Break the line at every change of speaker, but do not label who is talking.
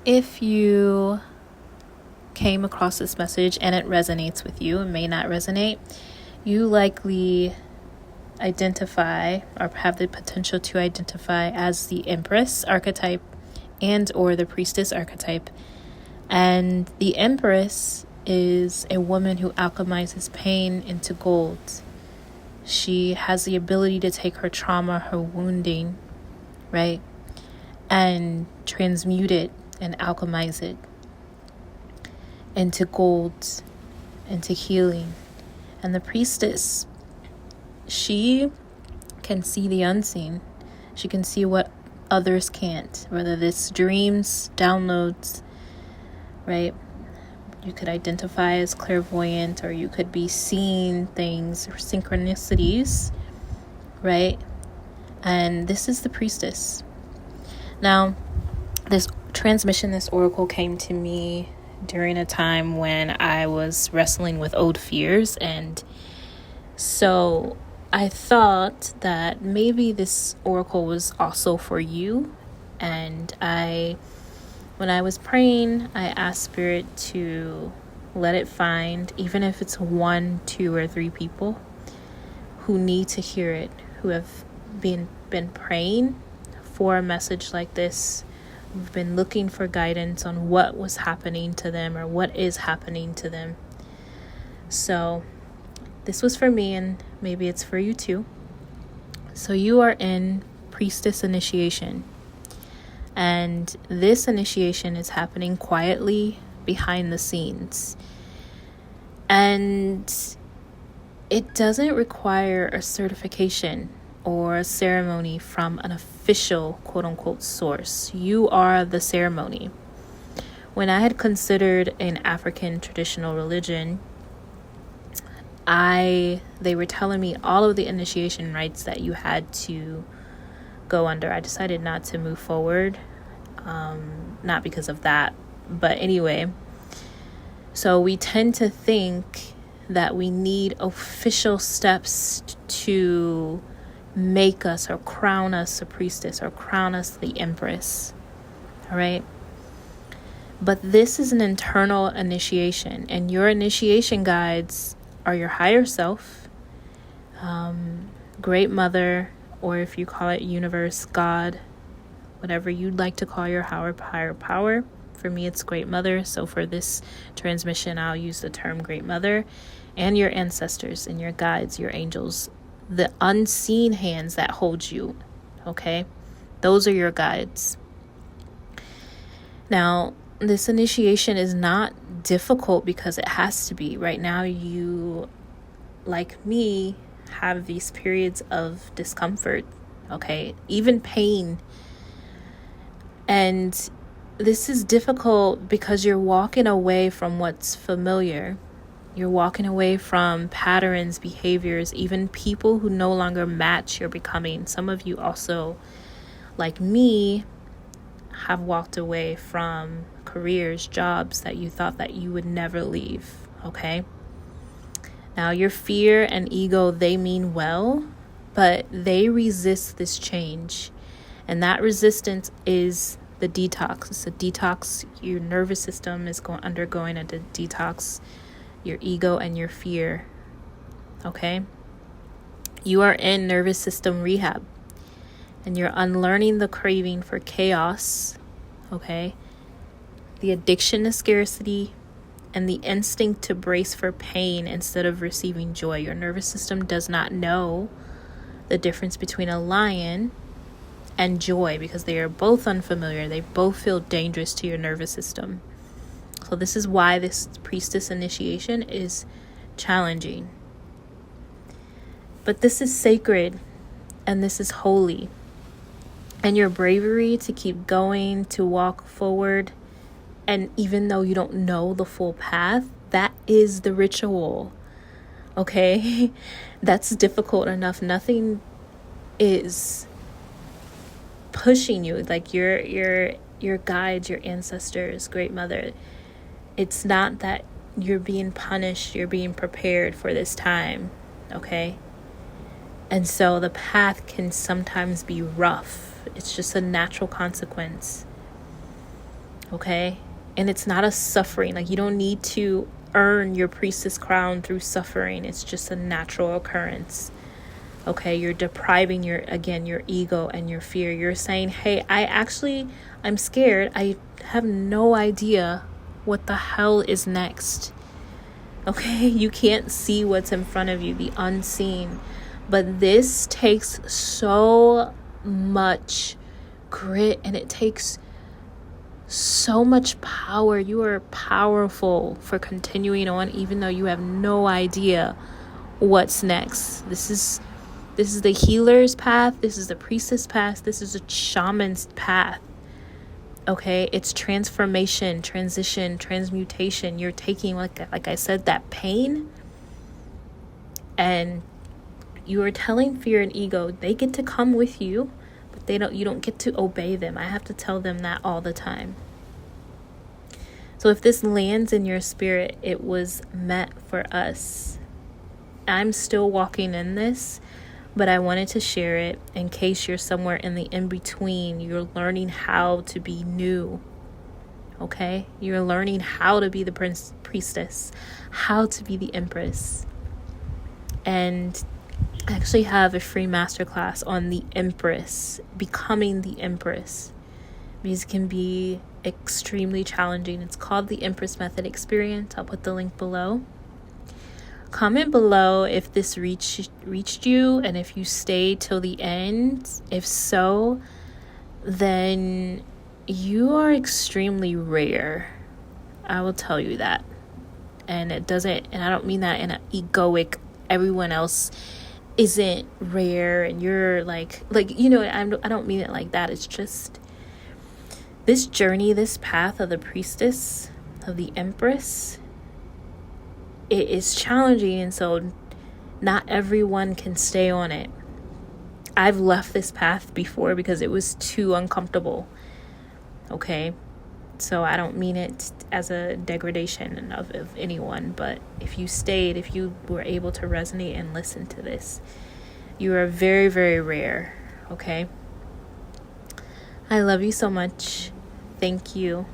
If you came across this message and it resonates with you, it may not resonate, you likely identify or have the potential to identify as the Empress archetype and or the Priestess archetype. And the Empress is a woman who alchemizes pain into gold. She has the ability to take her trauma, her wounding, right, and transmute it and alchemize it into gold, into healing. And the Priestess, she can see the unseen. She can see what others can't, whether this dreams, downloads, right? You could identify as clairvoyant, or you could be seeing things, synchronicities, right? And this is the Priestess. Now, this transmission, this oracle came to me during a time when I was wrestling with old fears. And so I thought that maybe this oracle was also for you. And when I was praying, I asked Spirit to let it find, even if it's 1, 2, or 3 people who need to hear it, who have been praying for a message like this, who've been looking for guidance on what was happening to them or what is happening to them. So this was for me, and maybe it's for you too. So you are in Priestess initiation. And this initiation is happening quietly behind the scenes. And it doesn't require a certification or a ceremony from an official quote-unquote source. You are the ceremony. When I had considered an African traditional religion, they were telling me all of the initiation rites that you had to go under. I decided not to move forward, not because of that, but anyway. So we tend to think that we need official steps to make us or crown us a priestess or crown us the Empress. All right. But this is an internal initiation, and your initiation guides are your higher self, Great Mother, or if you call it universe, God, whatever you'd like to call your higher power. For me, it's Great Mother. So for this transmission, I'll use the term Great Mother, and your ancestors and your guides, your angels, the unseen hands that hold you. Okay. Those are your guides. Now, this initiation is not difficult because it has to be. Right now, you, like me, have these periods of discomfort, okay, even pain. And this is difficult because you're walking away from what's familiar. You're walking away from patterns, behaviors, even people who no longer match your becoming. Some of you also, like me, have walked away from careers, jobs that you thought that you would never leave, okay? Now, your fear and ego, they mean well, but they resist this change. And that resistance is the detox. It's a detox. Your nervous system is undergoing a detox, your ego and your fear, okay? You are in nervous system rehab, and you're unlearning the craving for chaos, okay? The addiction to scarcity, and the instinct to brace for pain instead of receiving joy. Your nervous system does not know the difference between a lion and joy because they are both unfamiliar. They both feel dangerous to your nervous system. So this is why this priestess initiation is challenging. But this is sacred and this is holy. And your bravery to keep going, to walk forward, and even though you don't know the full path, that is the ritual. Okay? That's difficult enough. Nothing is pushing you, like your guides, your ancestors, Great Mother. It's not that you're being punished, you're being prepared for this time, okay? And so the path can sometimes be rough. It's just a natural consequence. Okay? And it's not a suffering. Like, you don't need to earn your priestess crown through suffering. It's just a natural occurrence. Okay? You're depriving your ego and your fear. You're saying, hey, I'm scared. I have no idea what the hell is next. Okay? You can't see what's in front of you, the unseen. But this takes so much grit, and it takes so much power. You are powerful for continuing on, even though you have no idea what's next. This is the healer's path. This is the priestess path. This is a shaman's path. Okay, it's transformation, transition, transmutation. You're taking, like I said, that pain, and you are telling fear and ego they get to come with you, but you don't get to obey them. I have to tell them that all the time. So if this lands in your spirit, it was meant for us. I'm still walking in this, but I wanted to share it in case you're somewhere in the in-between. You're learning how to be new. Okay? You're learning how to be the priestess, how to be the empress. And I actually have a free masterclass on the Empress, becoming the Empress. These can be extremely challenging. It's called the Empress Method Experience. I'll put the link below. Comment below if this reached you and if you stayed till the end. If so, then you are extremely rare. I will tell you that. And I don't mean that in an egoic, everyone else isn't rare and you're like I don't mean it like that. It's just this journey, this path of the priestess, of the empress, it is challenging, and so not everyone can stay on it. I've left this path before because it was too uncomfortable. Okay? So I don't mean it as a degradation of anyone, but if you stayed, if you were able to resonate and listen to this, you are very, very rare. Okay? I love you so much. Thank you.